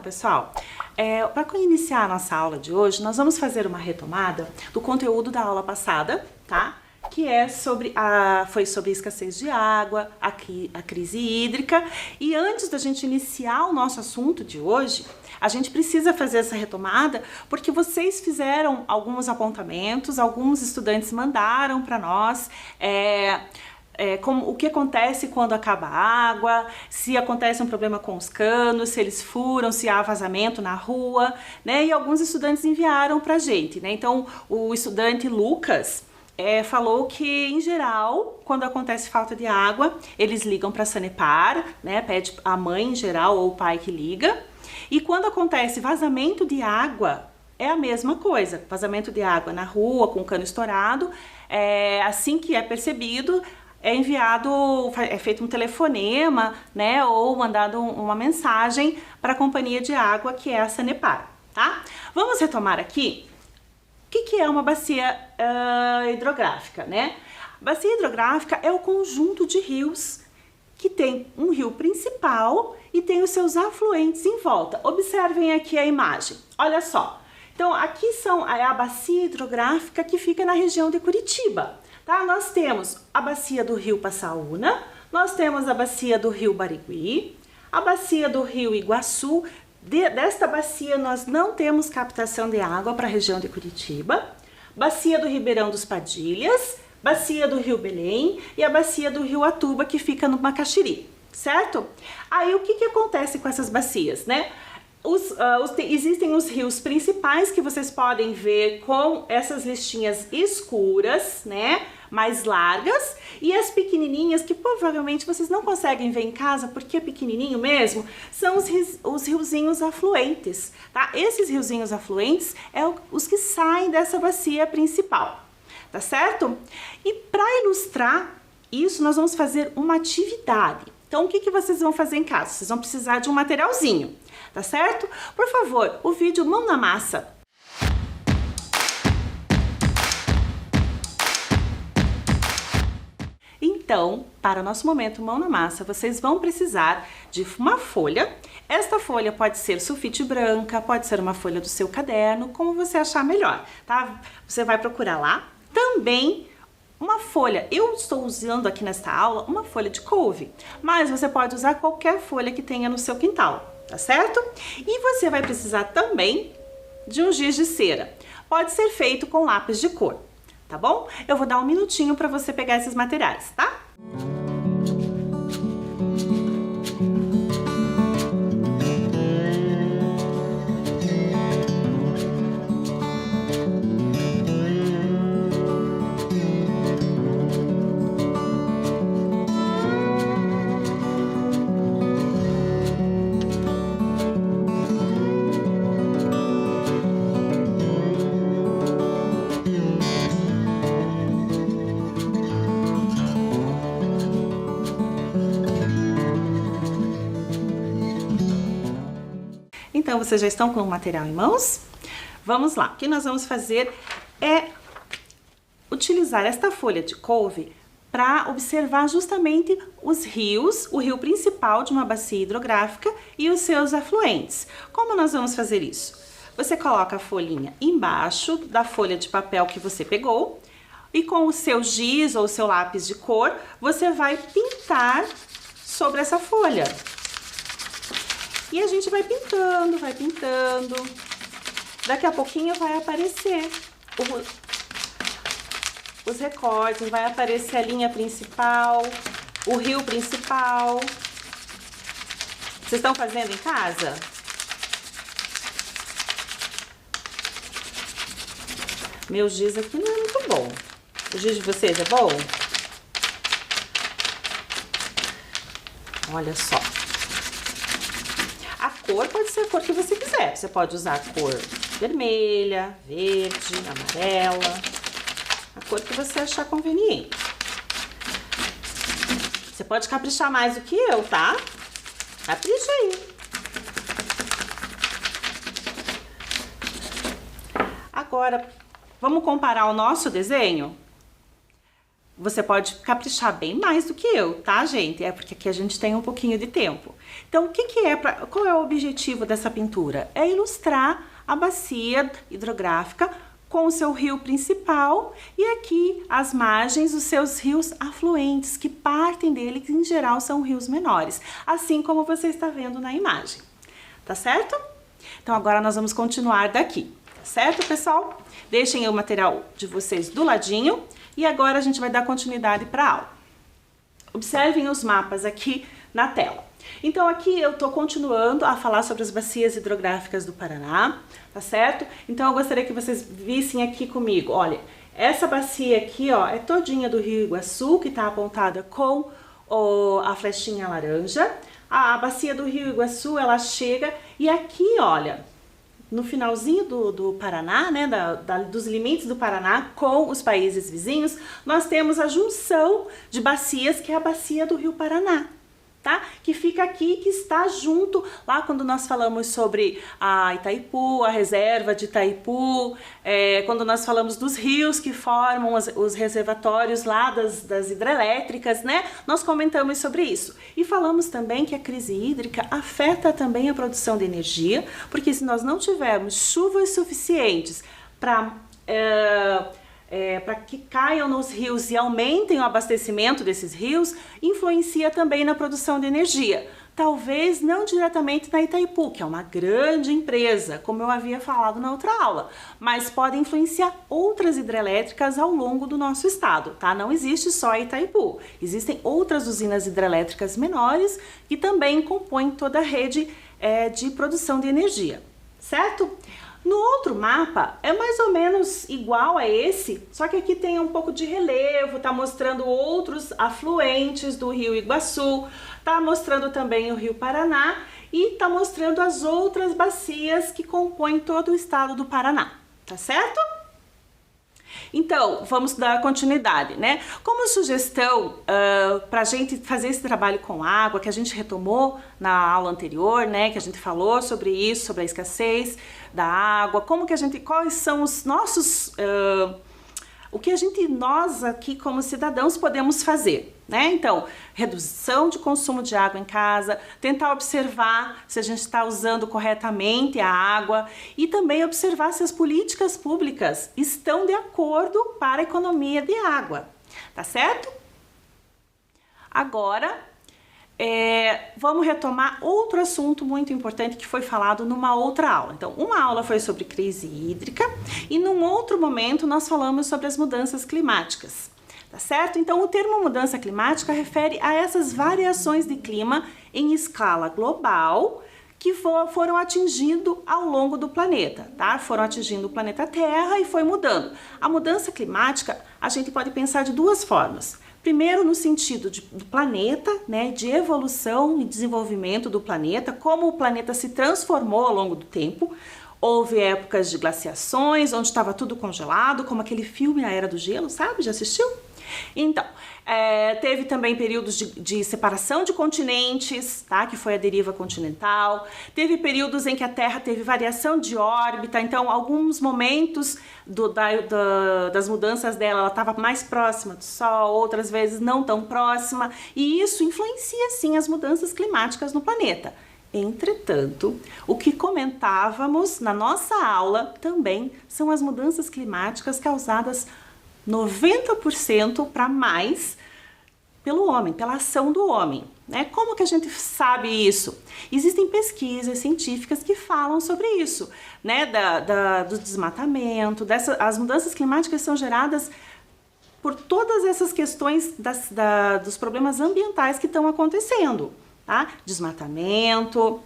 pessoal, para iniciar a nossa aula de hoje, nós vamos fazer uma retomada do conteúdo da aula passada, tá? Que é foi sobre a escassez de água, a crise hídrica. E antes da gente iniciar o nosso assunto de hoje, a gente precisa fazer essa retomada porque vocês fizeram alguns apontamentos, alguns estudantes mandaram para nós o que acontece quando acaba a água, se acontece um problema com os canos, se eles furam, se há vazamento na rua, né? E alguns estudantes enviaram pra gente, né? Então, o estudante Lucas falou que, em geral, quando acontece falta de água, eles ligam para a Sanepar, né? Pede a mãe, em geral, ou o pai que liga. E quando acontece vazamento de água, é a mesma coisa. Vazamento de água na rua, com o cano estourado, assim que é percebido, é feito um telefonema, né, ou mandado uma mensagem para a companhia de água, que é a Sanepar, tá? Vamos retomar aqui o que é uma bacia hidrográfica, né? Bacia hidrográfica é o conjunto de rios que tem um rio principal e tem os seus afluentes em volta. Observem aqui a imagem, olha só. Então, aqui é a bacia hidrográfica que fica na região de Curitiba. Tá? Nós temos a bacia do rio Passaúna, nós temos a bacia do rio Barigui, a bacia do rio Iguaçu. Desta bacia nós não temos captação de água para a região de Curitiba, bacia do Ribeirão dos Padilhas, bacia do rio Belém e a bacia do rio Atuba, que fica no Macaxiri, certo? Aí o que acontece com essas bacias, né? Existem os rios principais que vocês podem ver com essas listinhas escuras, né, mais largas, e as pequenininhas que provavelmente vocês não conseguem ver em casa porque é pequenininho mesmo, são os riozinhos afluentes, tá? Esses riozinhos afluentes os que saem dessa bacia principal, tá certo? E para ilustrar isso, nós vamos fazer uma atividade. Então, o que vocês vão fazer em casa? Vocês vão precisar de um materialzinho, tá certo? Por favor, o vídeo Mão na Massa. Então, para o nosso momento Mão na Massa, vocês vão precisar de uma folha. Esta folha pode ser sulfite branca, pode ser uma folha do seu caderno, como você achar melhor, tá? Você vai procurar lá. Também uma folha, eu estou usando aqui nesta aula uma folha de couve, mas você pode usar qualquer folha que tenha no seu quintal, tá certo? E você vai precisar também de um giz de cera, pode ser feito com lápis de cor, tá bom? Eu vou dar um minutinho para você pegar esses materiais, tá? Então, vocês já estão com o material em mãos? Vamos lá, o que nós vamos fazer é utilizar esta folha de couve para observar justamente os rios, o rio principal de uma bacia hidrográfica e os seus afluentes. Como nós vamos fazer isso? Você coloca a folhinha embaixo da folha de papel que você pegou e com o seu giz ou o seu lápis de cor, você vai pintar sobre essa folha. E a gente vai pintando, vai pintando. Daqui a pouquinho vai aparecer os recortes, vai aparecer a linha principal, o rio principal. Vocês estão fazendo em casa? Meu giz aqui não é muito bom. O giz de vocês é bom? Olha só. A cor pode ser a cor que você quiser. Você pode usar a cor vermelha, verde, amarela, a cor que você achar conveniente. Você pode caprichar mais do que eu, tá? Capricha aí. Agora, vamos comparar o nosso desenho? você pode caprichar bem mais do que eu, tá, gente? É porque aqui a gente tem um pouquinho de tempo. Então, qual é o objetivo dessa pintura? É ilustrar a bacia hidrográfica com o seu rio principal e aqui as margens, os seus rios afluentes, que partem dele, que em geral são rios menores, assim como você está vendo na imagem, tá certo? Então agora nós vamos continuar daqui, tá certo, pessoal? Deixem o material de vocês do ladinho e agora a gente vai dar continuidade para a aula. Observem os mapas aqui na tela. Então aqui eu tô continuando a falar sobre as bacias hidrográficas do Paraná, tá certo? Então eu gostaria que vocês vissem aqui comigo, olha, essa bacia aqui, ó, é todinha do Rio Iguaçu, que tá apontada com a flechinha laranja. A bacia do Rio Iguaçu, ela chega e aqui, olha, no finalzinho do Paraná, né, dos limites do Paraná com os países vizinhos, nós temos a junção de bacias, que é a bacia do Rio Paraná. Tá? Que fica aqui, que está junto lá quando nós falamos sobre a Itaipu, a reserva de Itaipu, quando nós falamos dos rios que formam os reservatórios lá das hidrelétricas, né? Nós comentamos sobre isso. E falamos também que a crise hídrica afeta também a produção de energia, porque se nós não tivermos chuvas suficientes para que caiam nos rios e aumentem o abastecimento desses rios, influencia também na produção de energia. Talvez não diretamente na Itaipu, que é uma grande empresa, como eu havia falado na outra aula, mas pode influenciar outras hidrelétricas ao longo do nosso estado, tá? Não existe só a Itaipu, existem outras usinas hidrelétricas menores que também compõem toda a rede de produção de energia, certo? No outro mapa é mais ou menos igual a esse, só que aqui tem um pouco de relevo, tá mostrando outros afluentes do Rio Iguaçu, tá mostrando também o Rio Paraná e tá mostrando as outras bacias que compõem todo o estado do Paraná, tá certo? Então, vamos dar continuidade, né? Como sugestão para a gente fazer esse trabalho com água, que a gente retomou na aula anterior, né? Que a gente falou sobre isso, sobre a escassez da água, quais são os nossos... o que nós aqui como cidadãos podemos fazer, né? Então, redução de consumo de água em casa, tentar observar se a gente está usando corretamente a água e também observar se as políticas públicas estão de acordo para a economia de água, tá certo? Agora, vamos retomar outro assunto muito importante que foi falado numa outra aula. Então, uma aula foi sobre crise hídrica e num outro momento nós falamos sobre as mudanças climáticas, tá certo? Então, o termo mudança climática refere a essas variações de clima em escala global que foram atingindo ao longo do planeta, tá? Foram atingindo o planeta Terra e foi mudando. A mudança climática, a gente pode pensar de duas formas. Primeiro, no sentido do planeta, né, de evolução e desenvolvimento do planeta, como o planeta se transformou ao longo do tempo. Houve épocas de glaciações, onde estava tudo congelado, como aquele filme A Era do Gelo, sabe? Já assistiu? Então, teve também períodos de separação de continentes, tá? Que foi a deriva continental. Teve períodos em que a Terra teve variação de órbita, então alguns momentos das mudanças dela, ela estava mais próxima do Sol, outras vezes não tão próxima, e isso influencia sim as mudanças climáticas no planeta. Entretanto, o que comentávamos na nossa aula também são as mudanças climáticas causadas 90% para mais pelo homem, pela ação do homem, né? Como que a gente sabe isso? Existem pesquisas científicas que falam sobre isso, né? Do desmatamento, as mudanças climáticas são geradas por todas essas questões dos problemas ambientais que estão acontecendo, tá? Desmatamento,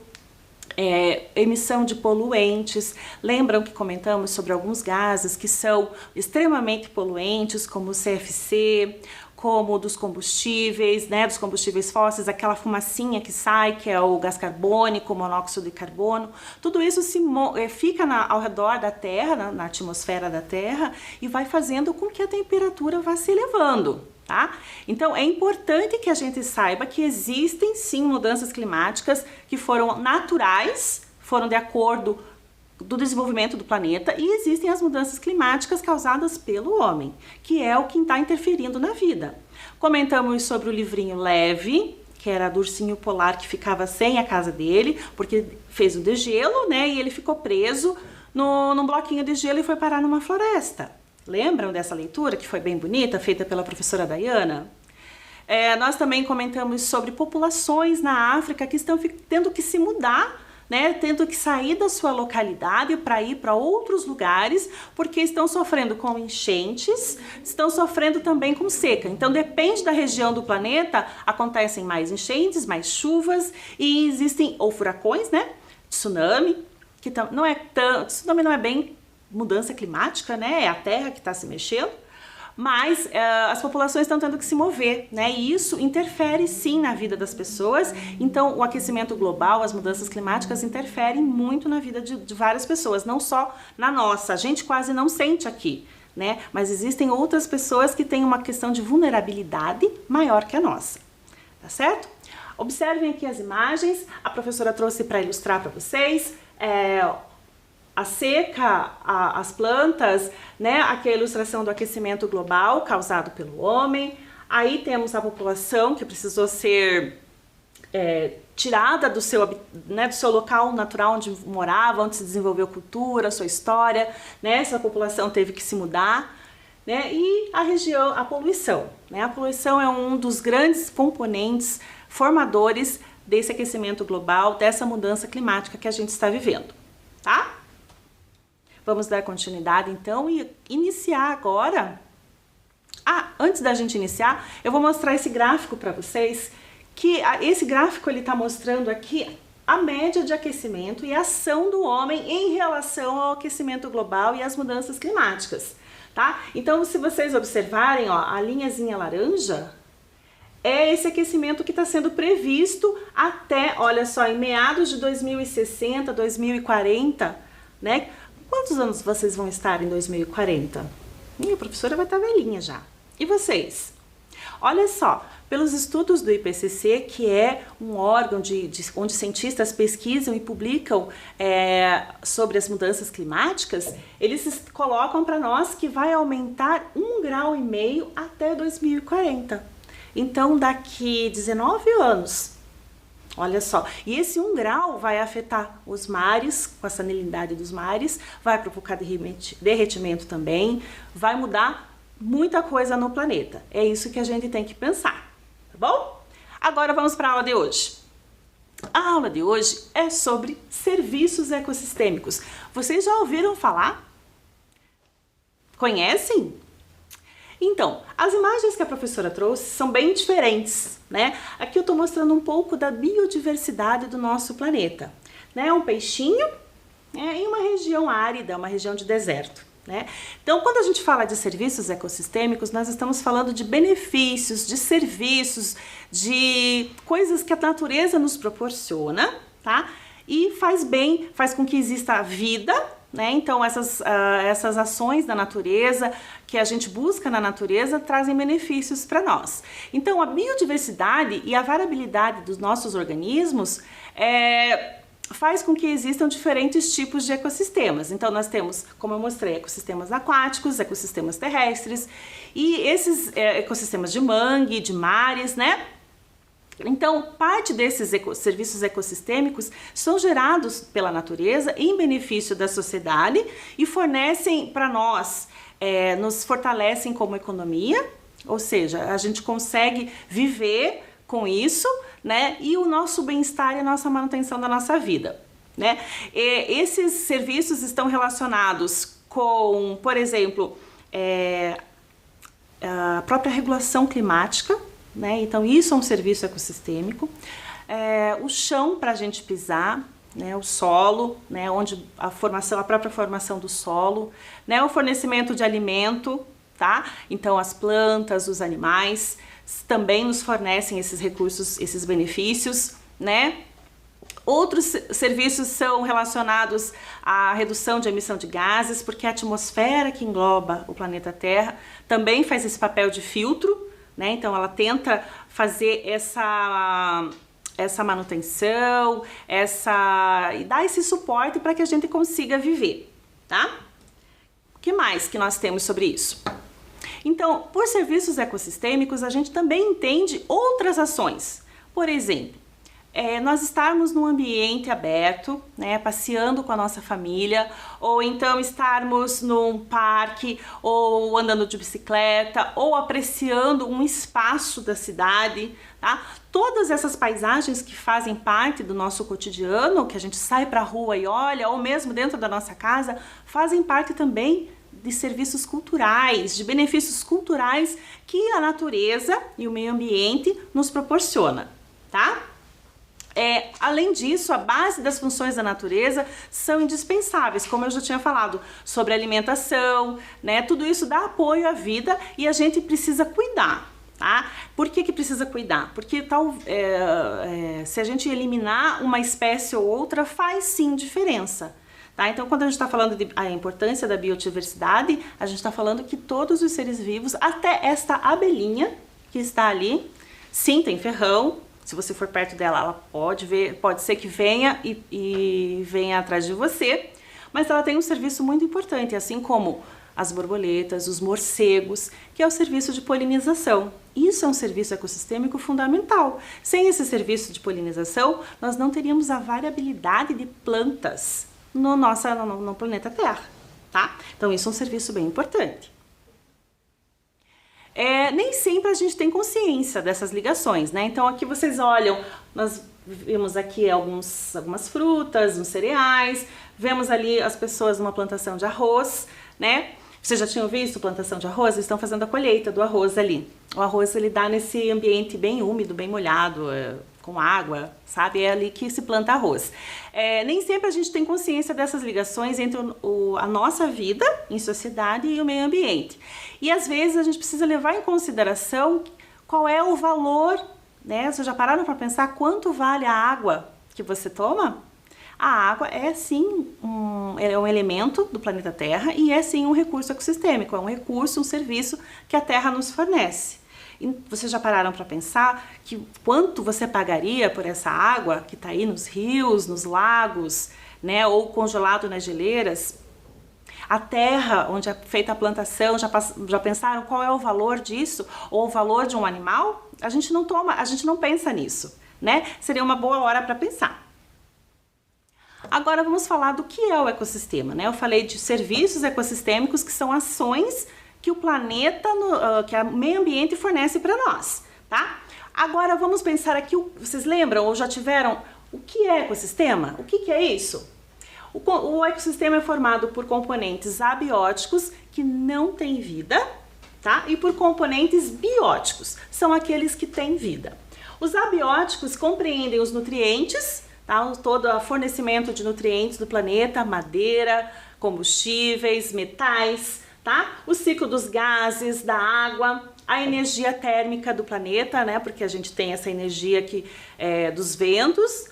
emissão de poluentes. Lembram que comentamos sobre alguns gases que são extremamente poluentes, como o CFC, como dos combustíveis, né, dos combustíveis fósseis, aquela fumacinha que sai, que é o gás carbônico, o monóxido de carbono. Tudo isso fica ao redor da Terra, na atmosfera da Terra, e vai fazendo com que a temperatura vá se elevando. Tá? Então é importante que a gente saiba que existem sim mudanças climáticas que foram naturais, foram de acordo do desenvolvimento do planeta, e existem as mudanças climáticas causadas pelo homem, que é o que está interferindo na vida. Comentamos sobre o livrinho Leve, que era do ursinho polar que ficava sem a casa dele, porque fez o degelo, né, e ele ficou preso num bloquinho de gelo e foi parar numa floresta. Lembram dessa leitura, que foi bem bonita, feita pela professora Dayana? Nós também comentamos sobre populações na África que estão tendo que se mudar, né, tendo que sair da sua localidade para ir para outros lugares, porque estão sofrendo com enchentes, estão sofrendo também com seca. Então depende da região do planeta, acontecem mais enchentes, mais chuvas, e existem ou furacões, né, tsunami, que não é tanto, tsunami não é bem mudança climática, né, é a Terra que está se mexendo, mas as populações estão tendo que se mover, né? E isso interfere sim na vida das pessoas. Então o aquecimento global, as mudanças climáticas interferem muito na vida de várias pessoas, não só na nossa. A gente quase não sente aqui, né? Mas existem outras pessoas que têm uma questão de vulnerabilidade maior que a nossa, tá certo? Observem aqui as imagens, a professora trouxe para ilustrar para vocês. A seca, as plantas, né? Aqui é a ilustração do aquecimento global causado pelo homem. Aí temos a população que precisou ser tirada do seu local natural onde morava, onde se desenvolveu cultura, sua história, né? Essa população teve que se mudar, né? E a poluição, né? A poluição é um dos grandes componentes formadores desse aquecimento global, dessa mudança climática que a gente está vivendo, tá? Vamos dar continuidade então e iniciar agora. Antes da gente iniciar, eu vou mostrar esse gráfico para vocês, que esse gráfico ele está mostrando aqui a média de aquecimento e a ação do homem em relação ao aquecimento global e às mudanças climáticas, tá? Então, se vocês observarem, ó, a linhazinha laranja é esse aquecimento que está sendo previsto até, olha só, em meados de 2060, 2040, né? Quantos anos vocês vão estar em 2040? Minha professora vai estar velhinha já. E vocês? Olha só, pelos estudos do IPCC, que é um órgão onde cientistas pesquisam e publicam sobre as mudanças climáticas, eles colocam para nós que vai aumentar 1,5 grau até 2040. Então, daqui 19 anos, olha só, e esse 1 grau vai afetar os mares, com a salinidade dos mares, vai provocar derretimento também, vai mudar muita coisa no planeta. É isso que a gente tem que pensar, tá bom? Agora vamos para a aula de hoje. A aula de hoje é sobre serviços ecossistêmicos. Vocês já ouviram falar? Conhecem? Então, as imagens que a professora trouxe são bem diferentes, né? Aqui eu estou mostrando um pouco da biodiversidade do nosso planeta, né? Um peixinho em uma região árida, uma região de deserto, né? Então, quando a gente fala de serviços ecossistêmicos, nós estamos falando de benefícios, de serviços, de coisas que a natureza nos proporciona, tá? E faz bem, faz com que exista vida, né? Então essas ações da natureza que a gente busca na natureza trazem benefícios para nós. Então a biodiversidade e a variabilidade dos nossos organismos faz com que existam diferentes tipos de ecossistemas. Então nós temos, como eu mostrei, ecossistemas aquáticos, ecossistemas terrestres e esses ecossistemas de mangue, de mares, né? Então, parte desses serviços ecossistêmicos são gerados pela natureza em benefício da sociedade e fornecem para nós, nos fortalecem como economia, ou seja, a gente consegue viver com isso, né? E o nosso bem-estar e a nossa manutenção da nossa vida, né? Esses serviços estão relacionados com, por exemplo, a própria regulação climática, né? Então isso é um serviço ecossistêmico, o chão para a gente pisar, né? O solo, né? Onde a própria formação do solo, né? O fornecimento de alimento, tá? Então as plantas, os animais também nos fornecem esses recursos, esses benefícios, né? Outros serviços são relacionados à redução de emissão de gases, porque a atmosfera que engloba o planeta Terra também faz esse papel de filtro, né? Então ela tenta fazer essa manutenção, e dar esse suporte para que a gente consiga viver, tá? O que mais que nós temos sobre isso? Então, por serviços ecossistêmicos, a gente também entende outras ações. Por exemplo, nós estarmos num ambiente aberto, né, passeando com a nossa família, ou então estarmos num parque, ou andando de bicicleta, ou apreciando um espaço da cidade, tá? Todas essas paisagens que fazem parte do nosso cotidiano, que a gente sai para a rua e olha, ou mesmo dentro da nossa casa, fazem parte também de serviços culturais, de benefícios culturais que a natureza e o meio ambiente nos proporciona, tá? Além disso, a base das funções da natureza são indispensáveis, como eu já tinha falado, sobre alimentação, né? Tudo isso dá apoio à vida e a gente precisa cuidar, tá? Por que precisa cuidar? Porque se a gente eliminar uma espécie ou outra, faz sim diferença. Tá? Então, quando a gente está falando da importância da biodiversidade, a gente está falando que todos os seres vivos, até esta abelhinha que está ali, sim, tem ferrão. Se você for perto dela, ela pode ser que venha e venha atrás de você, mas ela tem um serviço muito importante, assim como as borboletas, os morcegos, que é o serviço de polinização. Isso é um serviço ecossistêmico fundamental. Sem esse serviço de polinização, nós não teríamos a variabilidade de plantas no planeta Terra, tá? Então isso é um serviço bem importante. Nem sempre a gente tem consciência dessas ligações, né? Então aqui vocês olham, nós vimos aqui algumas frutas, uns cereais, vemos ali as pessoas numa plantação de arroz, né? Vocês já tinham visto plantação de arroz? Eles estão fazendo a colheita do arroz ali. O arroz ele dá nesse ambiente bem úmido, bem molhado, com água, sabe? É ali que se planta arroz. Nem sempre a gente tem consciência dessas ligações entre a nossa vida em sociedade e o meio ambiente. E às vezes a gente precisa levar em consideração qual é o valor, né? Vocês já pararam para pensar quanto vale a água que você toma? A água é sim um elemento do planeta Terra e é sim um recurso ecossistêmico, é um recurso, um serviço que a Terra nos fornece. E vocês já pararam para pensar que quanto você pagaria por essa água que está aí nos rios, nos lagos, né, ou congelado nas geleiras? A terra onde é feita a plantação, já pensaram qual é o valor disso? Ou o valor de um animal? A gente não pensa nisso, né? Seria uma boa hora para pensar. Agora vamos falar do que é o ecossistema, né? Eu falei de serviços ecossistêmicos, que são ações que o planeta, que o meio ambiente fornece para nós, tá? Agora vamos pensar aqui, vocês lembram ou já tiveram o que é ecossistema? O que é isso? O ecossistema é formado por componentes abióticos que não têm vida, tá? E por componentes bióticos, são aqueles que têm vida. Os abióticos compreendem os nutrientes, tá? Todo o fornecimento de nutrientes do planeta, madeira, combustíveis, metais, tá? O ciclo dos gases, da água, a energia térmica do planeta, né? Porque a gente tem essa energia aqui dos ventos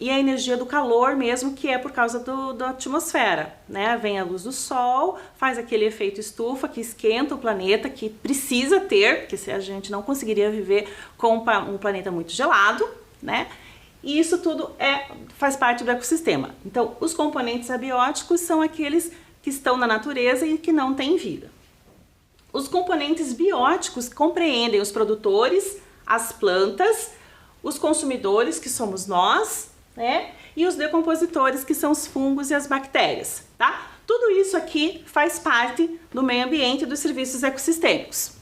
e a energia do calor mesmo, que é por causa da atmosfera, né? Vem a luz do sol, faz aquele efeito estufa que esquenta o planeta, que precisa ter, porque a gente não conseguiria viver com um planeta muito gelado, né? E isso tudo faz parte do ecossistema. Então, os componentes abióticos são aqueles que estão na natureza e que não têm vida. Os componentes bióticos compreendem os produtores, as plantas, os consumidores, que somos nós, né? E os decompositores, que são os fungos e as bactérias, tá? Tudo isso aqui faz parte do meio ambiente e dos serviços ecossistêmicos.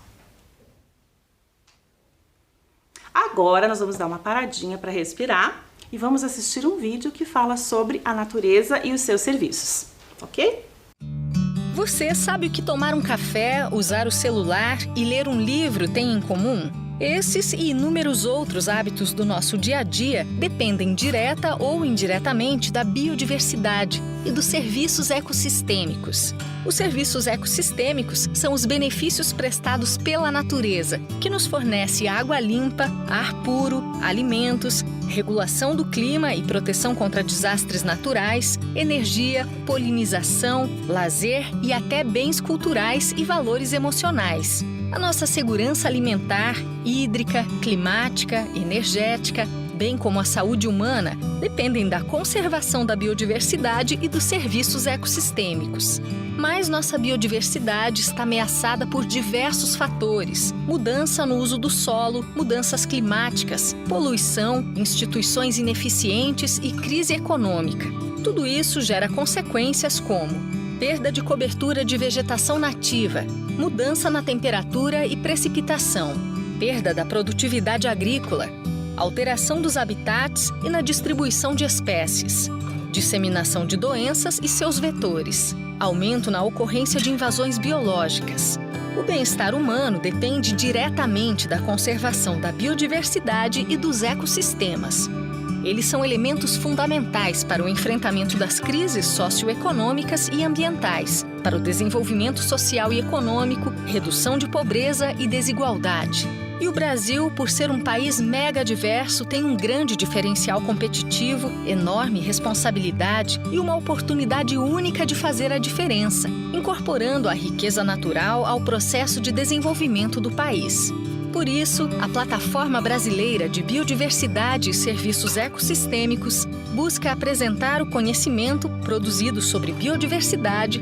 Agora nós vamos dar uma paradinha para respirar e vamos assistir um vídeo que fala sobre a natureza e os seus serviços, ok? Você sabe o que tomar um café, usar o celular e ler um livro tem em comum? Esses e inúmeros outros hábitos do nosso dia a dia dependem direta ou indiretamente da biodiversidade e dos serviços ecossistêmicos. Os serviços ecossistêmicos são os benefícios prestados pela natureza, que nos fornece água limpa, ar puro, alimentos, regulação do clima e proteção contra desastres naturais, energia, polinização, lazer e até bens culturais e valores emocionais. A nossa segurança alimentar, hídrica, climática, energética, bem como a saúde humana, dependem da conservação da biodiversidade e dos serviços ecossistêmicos. Mas nossa biodiversidade está ameaçada por diversos fatores: mudança no uso do solo, mudanças climáticas, poluição, instituições ineficientes e crise econômica. Tudo isso gera consequências como perda de cobertura de vegetação nativa, mudança na temperatura e precipitação, perda da produtividade agrícola, alteração dos habitats e na distribuição de espécies, disseminação de doenças e seus vetores, aumento na ocorrência de invasões biológicas. O bem-estar humano depende diretamente da conservação da biodiversidade e dos ecossistemas. Eles são elementos fundamentais para o enfrentamento das crises socioeconômicas e ambientais, para o desenvolvimento social e econômico, redução de pobreza e desigualdade. E o Brasil, por ser um país mega diverso, tem um grande diferencial competitivo, enorme responsabilidade e uma oportunidade única de fazer a diferença, incorporando a riqueza natural ao processo de desenvolvimento do país. Por isso, a Plataforma Brasileira de Biodiversidade e Serviços Ecossistêmicos busca apresentar o conhecimento produzido sobre biodiversidade,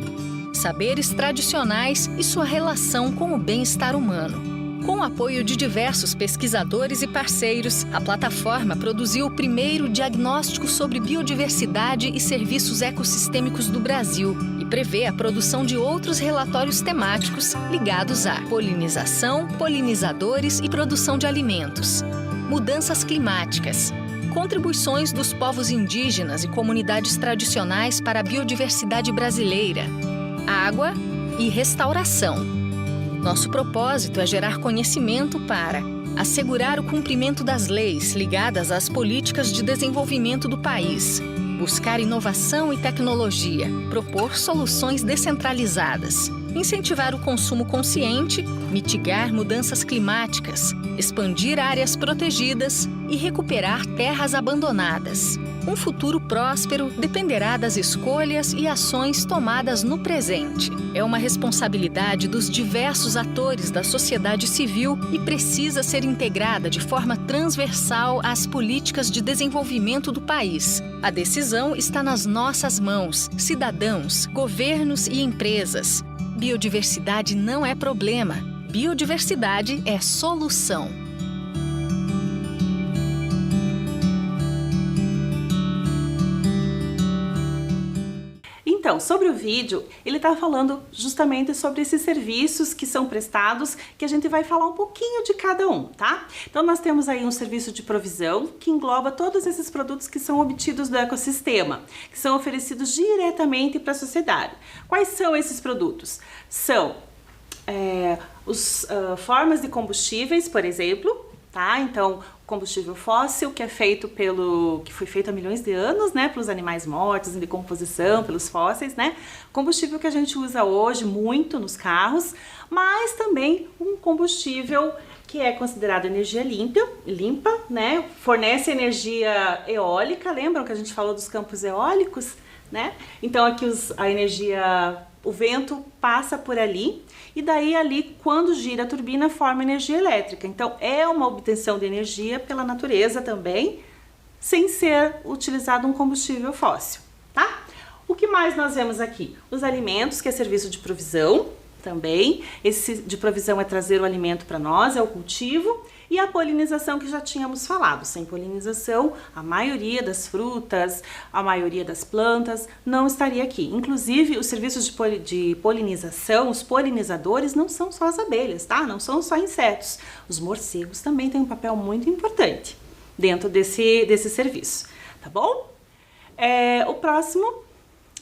saberes tradicionais e sua relação com o bem-estar humano. Com o apoio de diversos pesquisadores e parceiros, a plataforma produziu o primeiro diagnóstico sobre biodiversidade e serviços ecossistêmicos do Brasil e prevê a produção de outros relatórios temáticos ligados à polinização, polinizadores e produção de alimentos, mudanças climáticas, contribuições dos povos indígenas e comunidades tradicionais para a biodiversidade brasileira, água e restauração. Nosso propósito é gerar conhecimento para assegurar o cumprimento das leis ligadas às políticas de desenvolvimento do país, buscar inovação e tecnologia, propor soluções descentralizadas, incentivar o consumo consciente, mitigar mudanças climáticas, expandir áreas protegidas e recuperar terras abandonadas. Um futuro próspero dependerá das escolhas e ações tomadas no presente. É uma responsabilidade dos diversos atores da sociedade civil e precisa ser integrada de forma transversal às políticas de desenvolvimento do país. A decisão está nas nossas mãos, cidadãos, governos e empresas. Biodiversidade não é problema. Biodiversidade é solução. Então, sobre o vídeo, ele está falando justamente sobre esses serviços que são prestados, que a gente vai falar um pouquinho de cada um, tá? Então, nós temos aí um serviço de provisão, que engloba todos esses produtos que são obtidos do ecossistema, que são oferecidos diretamente para a sociedade. Quais são esses produtos? São formas de combustíveis, por exemplo, tá? Então, combustível fóssil, que foi feito há milhões de anos, né, pelos animais mortos, em decomposição, pelos fósseis, né? Combustível que a gente usa hoje muito nos carros, mas também um combustível que é considerado energia limpa, né? Fornece energia eólica, lembram que a gente falou dos campos eólicos, né? Então aqui o vento passa por ali e daí ali quando gira a turbina forma energia elétrica. Então é uma obtenção de energia pela natureza também, sem ser utilizado um combustível fóssil, tá? O que mais nós vemos aqui? Os alimentos, que é serviço de provisão também. Esse de provisão é trazer o alimento para nós, é o cultivo. E a polinização que já tínhamos falado. Sem polinização, a maioria das frutas, a maioria das plantas não estaria aqui. Inclusive, os serviços de polinização, os polinizadores não são só as abelhas, tá? Não são só insetos. Os morcegos também têm um papel muito importante dentro desse serviço, tá bom? O próximo,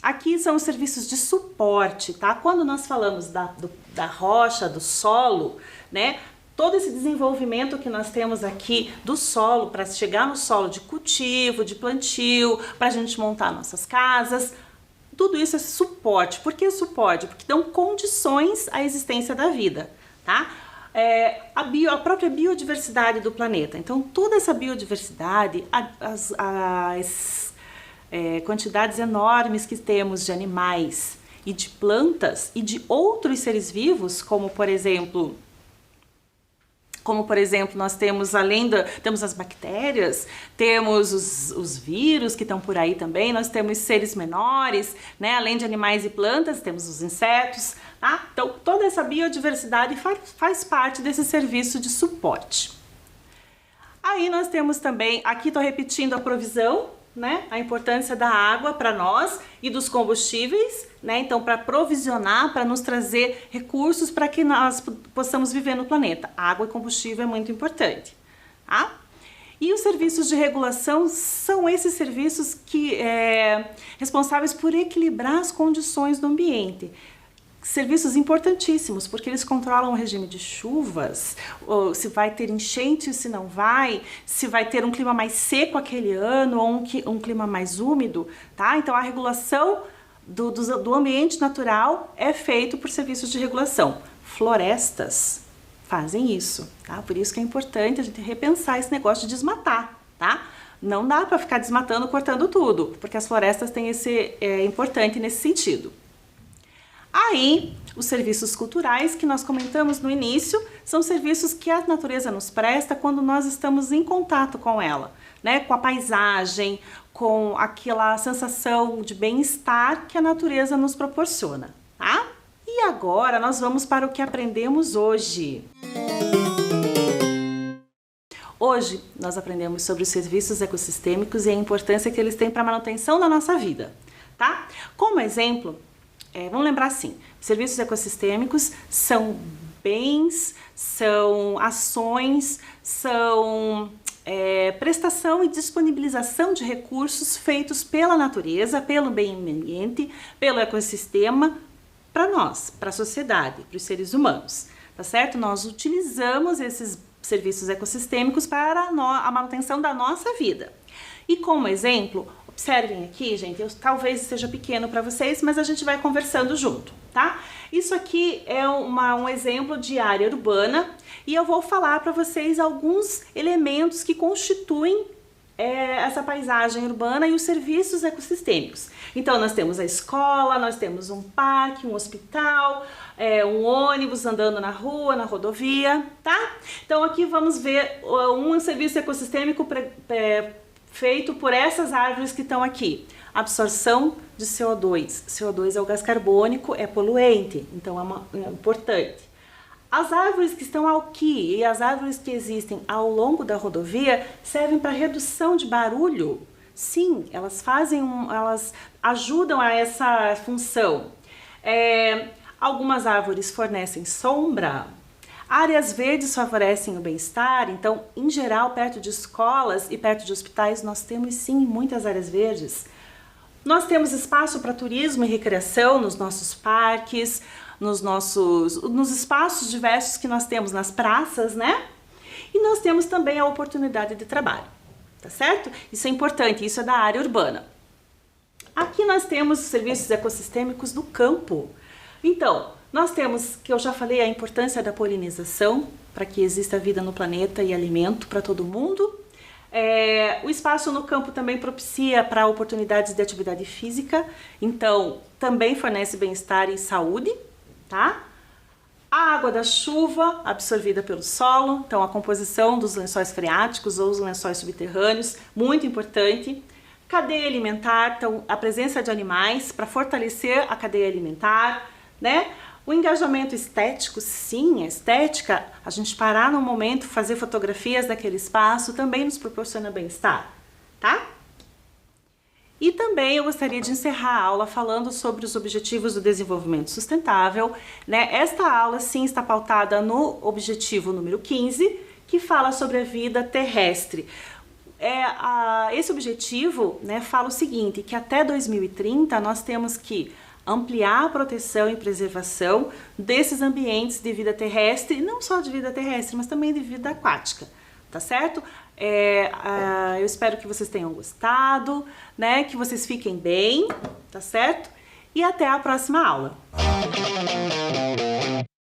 aqui são os serviços de suporte, tá? Quando nós falamos da rocha, do solo, né? Todo esse desenvolvimento que nós temos aqui do solo, para chegar no solo de cultivo, de plantio, para a gente montar nossas casas, tudo isso é suporte. Por que suporte? Porque dão condições à existência da vida, tá? A própria biodiversidade do planeta. Então, toda essa biodiversidade, as quantidades enormes que temos de animais e de plantas e de outros seres vivos, como, por exemplo, Como, por exemplo, nós temos, temos as bactérias, temos os vírus que estão por aí também, nós temos seres menores, né? Além de animais e plantas, temos os insetos, tá? Então, toda essa biodiversidade faz parte desse serviço de suporte. Aí nós temos também, aqui estou repetindo a provisão, né? A importância da água para nós e dos combustíveis, né? Então, para provisionar, para nos trazer recursos para que nós possamos viver no planeta. Água e combustível é muito importante, tá? E os serviços de regulação são esses serviços que responsáveis por equilibrar as condições do ambiente. Serviços importantíssimos, porque eles controlam o regime de chuvas, ou se vai ter enchente, se não vai, se vai ter um clima mais seco aquele ano ou um clima mais úmido, tá? Então a regulação do ambiente natural é feito por serviços de regulação. Florestas fazem isso, tá? Por isso que é importante a gente repensar esse negócio de desmatar, tá? Não dá para ficar desmatando, cortando tudo, porque as florestas têm importante nesse sentido. Aí, os serviços culturais que nós comentamos no início são serviços que a natureza nos presta quando nós estamos em contato com ela, né? Com a paisagem, com aquela sensação de bem-estar que a natureza nos proporciona, tá? E agora nós vamos para o que aprendemos hoje. Hoje nós aprendemos sobre os serviços ecossistêmicos e a importância que eles têm para a manutenção da nossa vida, tá? Como exemplo, vamos lembrar assim, serviços ecossistêmicos são bens, são ações, são prestação e disponibilização de recursos feitos pela natureza, pelo meio ambiente, pelo ecossistema, para nós, para a sociedade, para os seres humanos, tá certo? Nós utilizamos esses serviços ecossistêmicos para a manutenção da nossa vida. E como exemplo, observem aqui, gente, talvez seja pequeno para vocês, mas a gente vai conversando junto, tá? Isso aqui é um exemplo de área urbana e eu vou falar para vocês alguns elementos que constituem essa paisagem urbana e os serviços ecossistêmicos. Então, nós temos a escola, nós temos um parque, um hospital, um ônibus andando na rua, na rodovia, tá? Então, aqui vamos ver um serviço ecossistêmico feito por essas árvores que estão aqui. Absorção de CO2. CO2 é o gás carbônico, é poluente, então é importante. As árvores que estão aqui e as árvores que existem ao longo da rodovia servem para redução de barulho. Sim, elas ajudam a essa função. Algumas árvores fornecem sombra. Áreas verdes favorecem o bem-estar, então, em geral, perto de escolas e perto de hospitais, nós temos sim muitas áreas verdes. Nós temos espaço para turismo e recreação nos nossos parques, nos espaços diversos que nós temos nas praças, né? E nós temos também a oportunidade de trabalho, tá certo? Isso é importante, isso é da área urbana. Aqui nós temos os serviços ecossistêmicos do campo. Então, nós temos, que eu já falei, a importância da polinização para que exista vida no planeta e alimento para todo mundo. O espaço no campo também propicia para oportunidades de atividade física, então também fornece bem-estar e saúde, tá? A água da chuva absorvida pelo solo, então a composição dos lençóis freáticos ou os lençóis subterrâneos, muito importante. Cadeia alimentar, então a presença de animais para fortalecer a cadeia alimentar, né? O engajamento estético, sim, a estética, a gente parar num momento, fazer fotografias daquele espaço também nos proporciona bem-estar, tá? E também eu gostaria de encerrar a aula falando sobre os Objetivos do Desenvolvimento Sustentável, né? Esta aula, sim, está pautada no objetivo número 15, que fala sobre a vida terrestre. Esse objetivo, né, fala o seguinte, que até 2030 nós temos que ampliar a proteção e preservação desses ambientes de vida terrestre, não só de vida terrestre, mas também de vida aquática, tá certo? Eu espero que vocês tenham gostado, né? Que vocês fiquem bem, tá certo? E até a próxima aula!